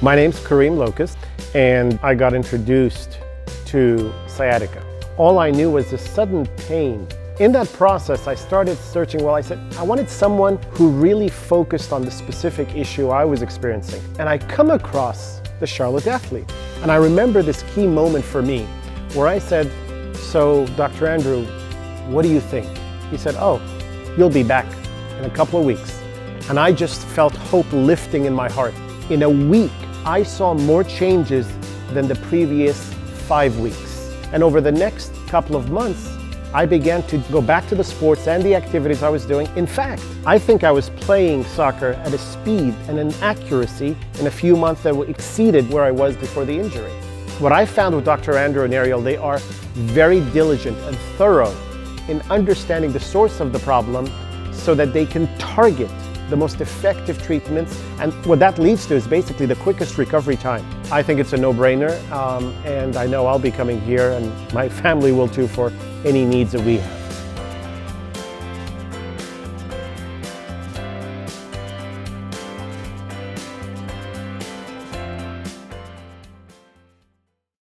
My name's Karim and I got introduced to sciatica. All I knew was the sudden pain. In that process, I started searching. Well, I said, I wanted someone who really focused on the specific issue I was experiencing. And I come across the Charlotte athlete. And I remember this key moment for me where I said, so Dr. Andrew, what do you think? He said, oh, you'll be back in a couple of weeks. And I just felt hope lifting in my heart. In a week, I saw more changes than the previous 5 weeks. And over the next couple of months, I began to go back to the sports and the activities I was doing. In fact, I think I was playing soccer at a speed and an accuracy in a few months that exceeded where I was before the injury. What I found with Dr. Andrew and Ariel, they are very diligent and thorough in understanding the source of the problem so that they can target the most effective treatments. And what that leads to is basically the quickest recovery time. I think it's a no-brainer, and I know I'll be coming here and my family will too for any needs that we have.